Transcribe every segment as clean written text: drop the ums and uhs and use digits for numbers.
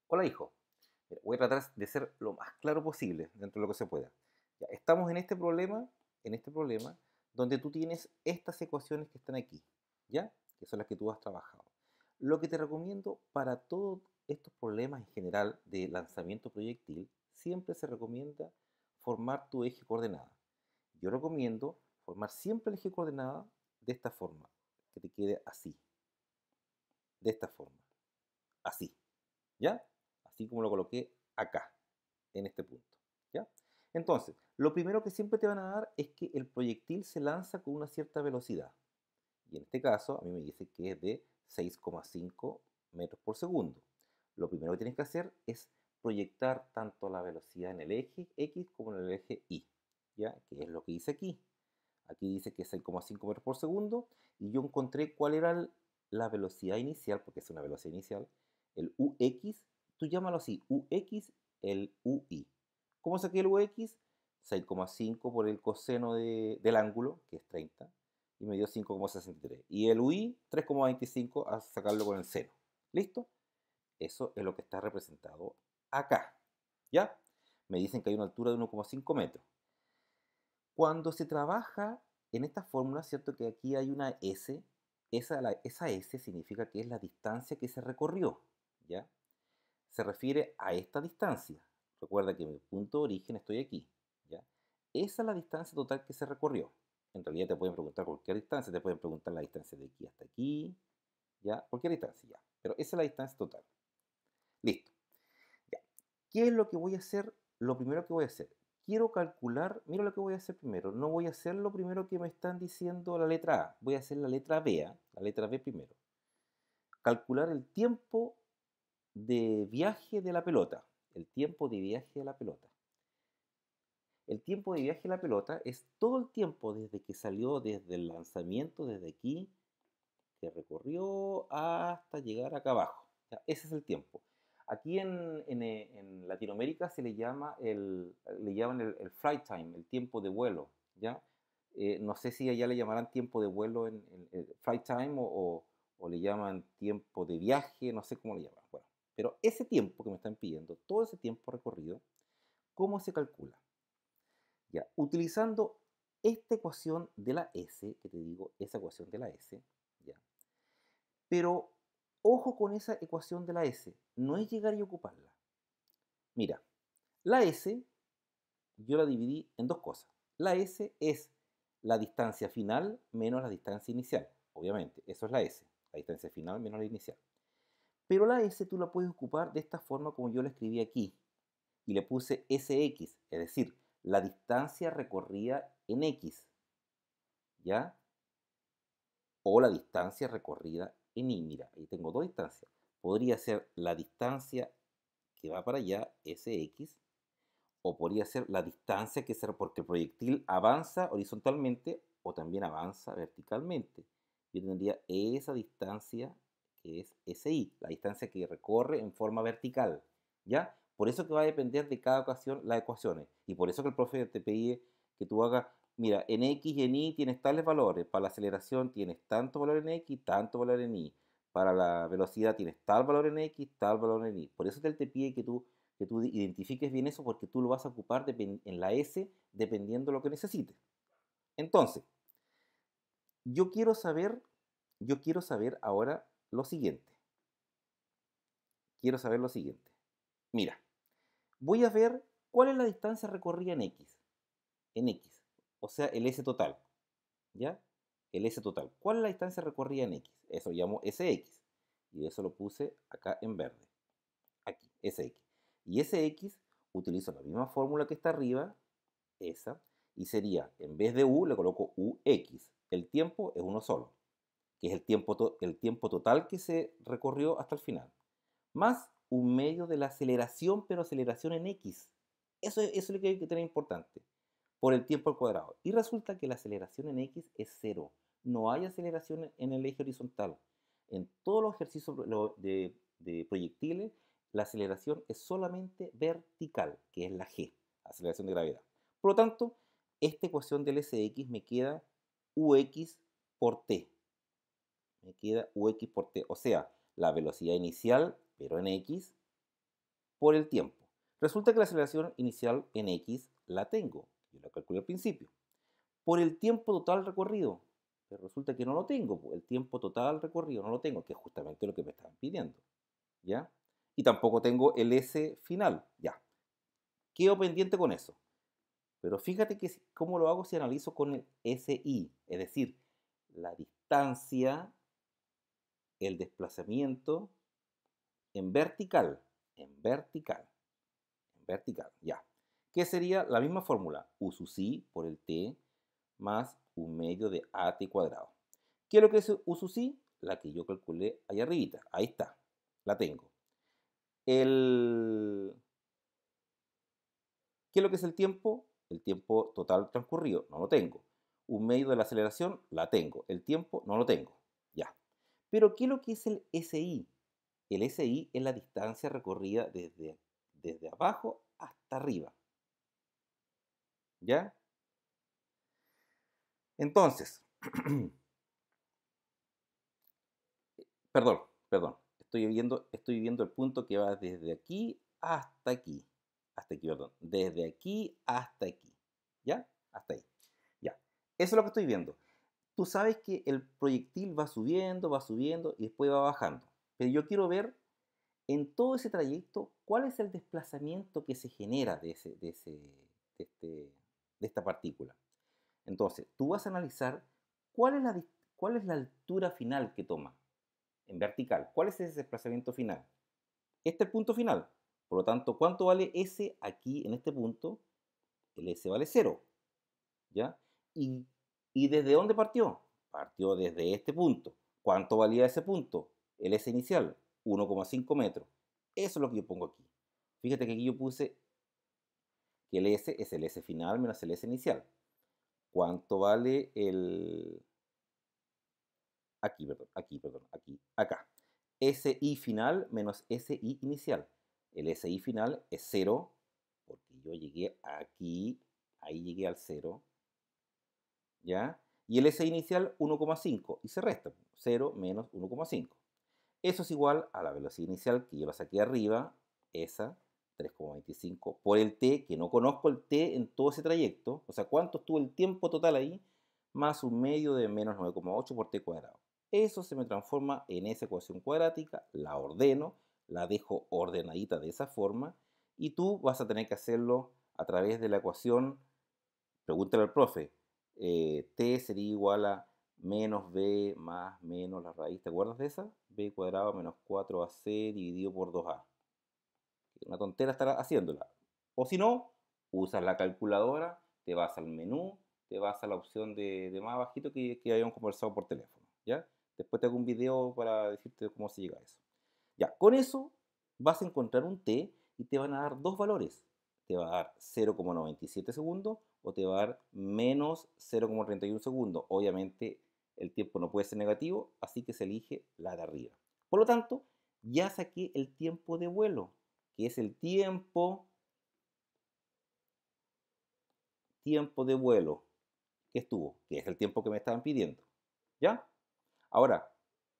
Hola hijo. Mira, voy a tratar de ser lo más claro posible dentro de lo que se pueda. Ya, estamos en este problema donde tú tienes estas ecuaciones que están aquí, ¿ya? Que son las que tú has trabajado. Lo que te recomiendo para todos estos problemas en general de lanzamiento proyectil, siempre se recomienda formar tu eje coordenada. Yo recomiendo formar siempre el eje coordenada de esta forma, que te quede así, de esta forma, así. ¿Ya? Así como lo coloqué acá, en este punto, ¿ya? Entonces, lo primero que siempre te van a dar es que el proyectil se lanza con una cierta velocidad. Y en este caso, a mí me dice que es de 6,5 metros por segundo. Lo primero que tienes que hacer es proyectar tanto la velocidad en el eje X como en el eje Y, ¿ya? Que es lo que dice aquí. Aquí dice que es 6,5 metros por segundo y yo encontré cuál era la velocidad inicial, porque es una velocidad inicial, el UX, tú llámalo así, UX, el UI. ¿Cómo saqué el UX? 6,5 por el coseno del ángulo, que es 30, y me dio 5,63. Y el UI, 3,25 a sacarlo con el seno. ¿Listo? Eso es lo que está representado acá. ¿Ya? Me dicen que hay una altura de 1,5 metros. Cuando se trabaja en esta fórmula, ¿cierto? Que aquí hay una S, esa S significa que es la distancia que se recorrió, ¿ya? Se refiere a esta distancia. Recuerda que mi punto de origen estoy aquí, ¿ya? Esa es la distancia total que se recorrió. En realidad te pueden preguntar cualquier distancia, te pueden preguntar la distancia de aquí hasta aquí, ¿ya? Cualquier distancia, ya. Pero esa es la distancia total. Listo. Ya. ¿Qué es lo que voy a hacer? Lo primero que voy a hacer. Quiero calcular, mira lo que voy a hacer primero. No voy a hacer lo primero que me están diciendo la letra A. Voy a hacer la letra B, ¿ah? La letra B primero. Calcular el tiempo de viaje de la pelota. El tiempo de viaje de la pelota. El tiempo de viaje de la pelota es todo el tiempo desde que salió, desde el lanzamiento, desde aquí, que recorrió hasta llegar acá abajo. ¿Ya? Ese es el tiempo. Aquí en Latinoamérica le llaman el flight time, el tiempo de vuelo, ¿ya? No sé si allá le llamarán tiempo de vuelo en flight time o le llaman tiempo de viaje, no sé cómo le llaman. Bueno, pero ese tiempo que me están pidiendo, todo ese tiempo recorrido, ¿cómo se calcula? Ya, utilizando esta ecuación de la S, que te digo, esa ecuación de la S, ¿ya? Pero ojo con esa ecuación de la S, no es llegar y ocuparla. Mira, la S yo la dividí en dos cosas. La S es la distancia final menos la distancia inicial, obviamente, eso es la S, la distancia final menos la inicial. Pero la S tú la puedes ocupar de esta forma como yo la escribí aquí, y le puse SX, es decir, la distancia recorrida en X, ¿ya? O la distancia recorrida en Y. Mira, ahí tengo dos distancias. Podría ser la distancia que va para allá, SX, o podría ser la distancia que se, porque el proyectil avanza horizontalmente o también avanza verticalmente. Yo tendría esa distancia que es SI, la distancia que recorre en forma vertical, ¿ya? Por eso que va a depender de cada ocasión las ecuaciones. Y por eso que el profe te pide que tú hagas, mira, en X y en Y tienes tales valores, para la aceleración tienes tanto valor en X, tanto valor en Y, para la velocidad tienes tal valor en X, tal valor en Y. Por eso que él te pide que tú identifiques bien eso porque tú lo vas a ocupar en la S dependiendo de lo que necesites. Entonces, yo quiero saber, yo quiero saber ahora lo siguiente. Quiero saber lo siguiente. Mira, voy a ver cuál es la distancia recorrida en X. En X. O sea, el S total. ¿Ya? El S total. ¿Cuál es la distancia recorrida en X? Eso lo llamo SX. Y eso lo puse acá en verde. Aquí, SX. Y SX utilizo la misma fórmula que está arriba, esa, y sería, en vez de U, le coloco UX. El tiempo es uno solo, que es el tiempo total que se recorrió hasta el final, más un medio de la aceleración, pero aceleración en X. Eso es lo que hay que tener importante, por el tiempo al cuadrado. Y resulta que la aceleración en X es cero. No hay aceleración en el eje horizontal. En todos los ejercicios de proyectiles, la aceleración es solamente vertical, que es la G, aceleración de gravedad. Por lo tanto, esta ecuación del SX me queda UX por T. Me queda UX por T. O sea, la velocidad inicial, pero en X, por el tiempo. Resulta que la aceleración inicial en x la tengo, yo la calculé al principio, por el tiempo total recorrido. Pero resulta que no lo tengo, el tiempo total recorrido no lo tengo, que es justamente lo que me estaban pidiendo, ¿ya? Y tampoco tengo el S final, ya. Quedo pendiente con eso. Pero fíjate que cómo lo hago si analizo con el SI, es decir, la distancia, el desplazamiento en vertical, en vertical, en vertical, ya. ¿Qué sería la misma fórmula? U sub I por el T más un medio de AT cuadrado. ¿Qué es lo que es U sub I? La que yo calculé ahí arribita, ahí está, la tengo. ¿Qué es lo que es el tiempo? El tiempo total transcurrido, no lo tengo. Un medio de la aceleración, la tengo. El tiempo, no lo tengo. Ya. Pero ¿qué es lo que es el SI? El SI es la distancia recorrida desde abajo hasta arriba. ¿Ya? Entonces, perdón. Estoy viendo el punto que va desde aquí hasta aquí. Hasta aquí, perdón. Desde aquí hasta aquí. ¿Ya? Hasta ahí. Ya. Eso es lo que estoy viendo. Tú sabes que el proyectil va subiendo y después va bajando. Pero yo quiero ver en todo ese trayecto cuál es el desplazamiento que se genera de esta partícula. Entonces, tú vas a analizar cuál es cuál es la altura final que toma en vertical. ¿Cuál es ese desplazamiento final? Este es el punto final. Por lo tanto, ¿cuánto vale S aquí en este punto? El S vale 0. ¿Ya? ¿Y, y desde dónde partió? Partió desde este punto. ¿Cuánto valía ese punto? El S inicial, 1,5 metros. Eso es lo que yo pongo aquí. Fíjate que aquí yo puse que el S es el S final menos el S inicial. ¿Cuánto vale el... acá. SI final menos SI inicial. El SI final es 0, porque yo llegué aquí, ahí llegué al 0, ¿ya? Y el SI inicial 1,5 y se resta 0 menos 1,5. Eso es igual a la velocidad inicial que yo la saqué arriba, esa 3,25 por el t, que no conozco el t en todo ese trayecto, o sea, cuánto estuvo el tiempo total ahí, más un medio de menos 9,8 por t cuadrado. Eso se me transforma en esa ecuación cuadrática, la ordeno, la dejo ordenadita de esa forma, y tú vas a tener que hacerlo a través de la ecuación, pregúntale al profe, t sería igual a menos b más menos la raíz, ¿te acuerdas de esa? B cuadrado menos 4ac dividido por 2a. Una tontera estar haciéndola. O si no, usas la calculadora, te vas al menú, te vas a la opción de más bajito que habíamos conversado por teléfono, ¿ya? Después te hago un video para decirte cómo se llega a eso. Ya, con eso vas a encontrar un t y te van a dar dos valores. Te va a dar 0,97 segundos o te va a dar menos 0,31 segundos. Obviamente el tiempo no puede ser negativo, así que se elige la de arriba. Por lo tanto, ya saqué el tiempo de vuelo, que es el tiempo de vuelo que estuvo, que es el tiempo que me estaban pidiendo. ¿Ya? Ahora,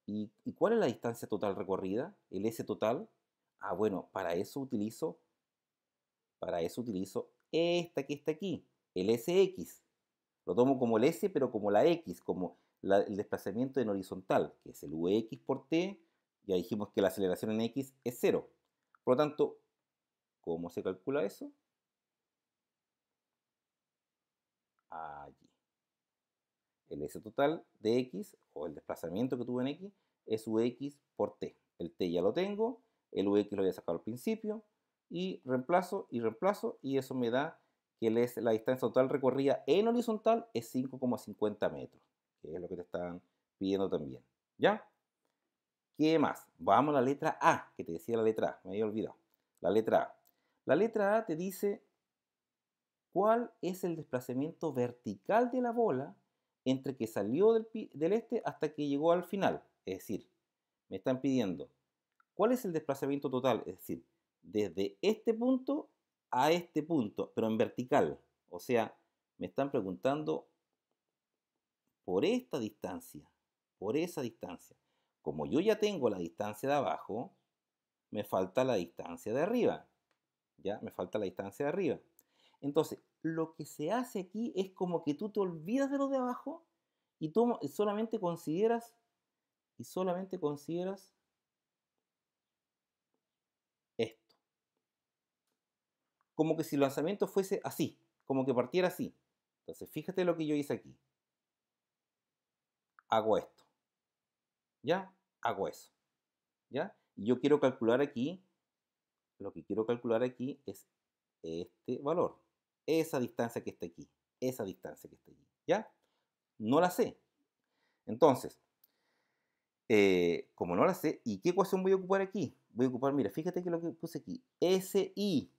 ¿y cuál es la distancia total recorrida? El S total. Ah, bueno, para eso utilizo esta que está aquí, el SX. Lo tomo como el S, pero como la X, como el desplazamiento en horizontal, que es el UX por T. Ya dijimos que la aceleración en X es 0. Por lo tanto, ¿cómo se calcula eso? Allí. El S total de X, o el desplazamiento que tuve en X, es UX por T. El T ya lo tengo, el UX lo había sacado al principio, y reemplazo, y eso me da que la distancia total recorrida en horizontal es 5,50 metros, que es lo que te están pidiendo también. ¿Ya? ¿Qué más? Vamos a la letra A, que te decía la letra A, me había olvidado. La letra A. La letra A te dice cuál es el desplazamiento vertical de la bola entre que salió del este hasta que llegó al final. Es decir, me están pidiendo cuál es el desplazamiento total, es decir, desde este punto a este punto, pero en vertical. O sea, me están preguntando por esta distancia, por esa distancia. Como yo ya tengo la distancia de abajo, me falta la distancia de arriba, ¿ya? Me falta la distancia de arriba. Entonces, lo que se hace aquí es como que tú te olvidas de lo de abajo y solamente consideras esto. Como que si el lanzamiento fuese así, como que partiera así. Entonces, fíjate lo que yo hice aquí. Hago esto, ¿ya? Hago eso, ¿ya? Y yo quiero calcular aquí, lo que quiero calcular aquí es este valor, esa distancia que está aquí, esa distancia que está allí, ¿ya? No la sé. Entonces, como no la sé, ¿y qué ecuación voy a ocupar aquí? Voy a ocupar, mira, fíjate que lo que puse aquí, SI,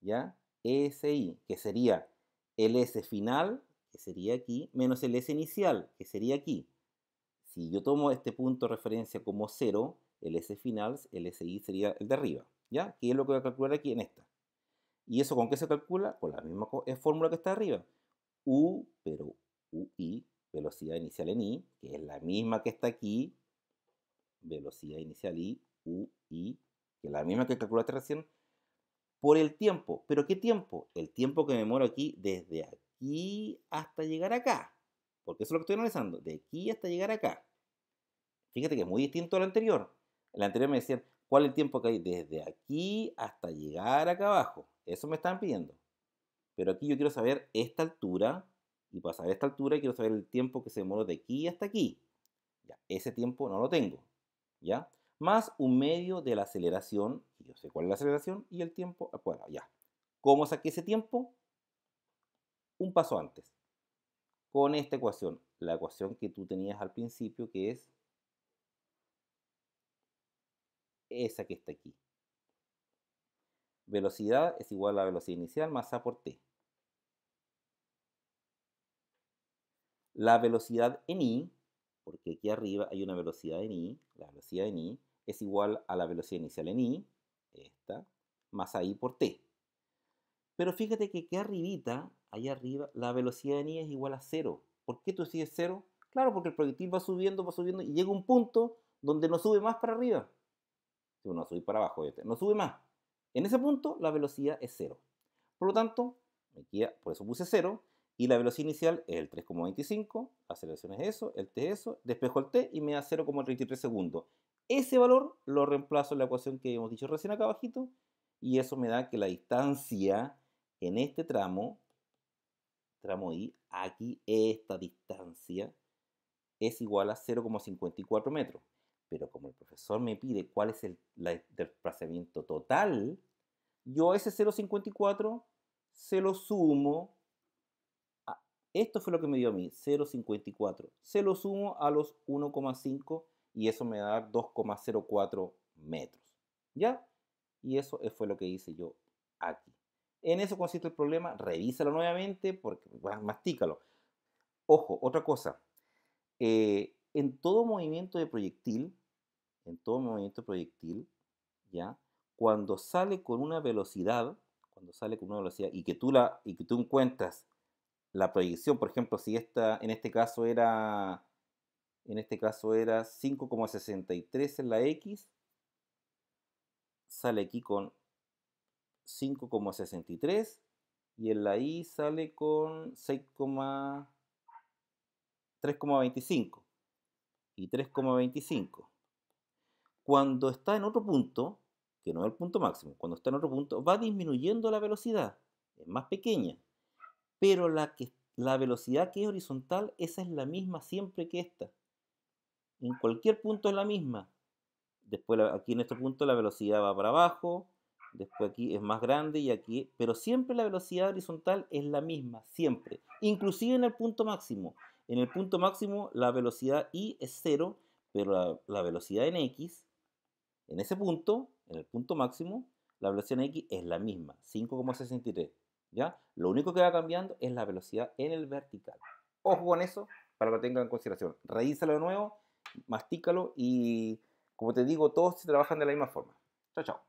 ¿ya? SI, que sería el S final, que sería aquí, menos el S inicial, que sería aquí. Si yo tomo este punto de referencia como 0, el S final, el SI sería el de arriba, ¿ya? Que es lo que voy a calcular aquí en esta. ¿Y eso con qué se calcula? Con la misma fórmula que está arriba. U, pero UI, velocidad inicial en I, que es la misma que está aquí, velocidad inicial I, UI, que es la misma que calculaste recién, por el tiempo. ¿Pero qué tiempo? El tiempo que me demoro aquí, desde aquí hasta llegar acá. Porque eso es lo que estoy analizando, de aquí hasta llegar acá. Fíjate que es muy distinto al anterior. El anterior me decían, ¿cuál es el tiempo que hay desde aquí hasta llegar acá abajo? Eso me estaban pidiendo. Pero aquí yo quiero saber esta altura, y para saber esta altura quiero saber el tiempo que se demoró de aquí hasta aquí. Ya, ese tiempo no lo tengo, ¿ya? Más un medio de la aceleración, y yo sé cuál es la aceleración, y el tiempo, bueno, ya. ¿Cómo saqué ese tiempo? Un paso antes. Con esta ecuación, la ecuación que tú tenías al principio, que es esa que está aquí. Velocidad es igual a la velocidad inicial más A por T. La velocidad en I, porque aquí arriba hay una velocidad en I, la velocidad en I es igual a la velocidad inicial en I, esta, más I por T. Pero fíjate que aquí arribita, ahí arriba, la velocidad en I es igual a 0. ¿Por qué tú sigues 0? Claro, porque el proyectil va subiendo y llega un punto donde no sube más para arriba. Si uno sube para abajo, no sube más. En ese punto la velocidad es 0. Por lo tanto, por eso puse 0, y la velocidad inicial es el 3,25, la aceleración es eso, el t es eso, despejo el t y me da 0,33 segundos. Ese valor lo reemplazo en la ecuación que hemos dicho recién acá abajito, y eso me da que la distancia en este tramo I, aquí esta distancia, es igual a 0,54 metros. Pero como el profesor me pide cuál es el desplazamiento total, yo ese 0,54 se lo sumo. Esto fue lo que me dio a mí, 0,54. Se lo sumo a los 1,5 y eso me da 2,04 metros. ¿Ya? Y eso fue lo que hice yo aquí. En eso consiste el problema. Revísalo nuevamente porque mastícalo. Ojo, otra cosa. En todo movimiento de proyectil, ¿ya? Cuando sale con una velocidad, y que tú encuentras la proyección, por ejemplo, si esta en este caso era 5,63 en la X, sale aquí con 5,63 y en la Y sale con 3,25 y 3,25. Cuando está en otro punto, que no es el punto máximo, cuando está en otro punto, va disminuyendo la velocidad, es más pequeña, pero la velocidad que es horizontal, esa es la misma siempre que esta. En cualquier punto es la misma. Después aquí en este punto la velocidad va para abajo, después aquí es más grande y aquí, pero siempre la velocidad horizontal es la misma, siempre, inclusive en el punto máximo. En el punto máximo la velocidad y es 0, pero la velocidad en X, en ese punto, en el punto máximo, la velocidad en X es la misma, 5,63. ¿Ya? Lo único que va cambiando es la velocidad en el vertical. Ojo con eso para que lo tengan en consideración. Revísalo de nuevo, mastícalo y, como te digo, todos se trabajan de la misma forma. Chao, chao.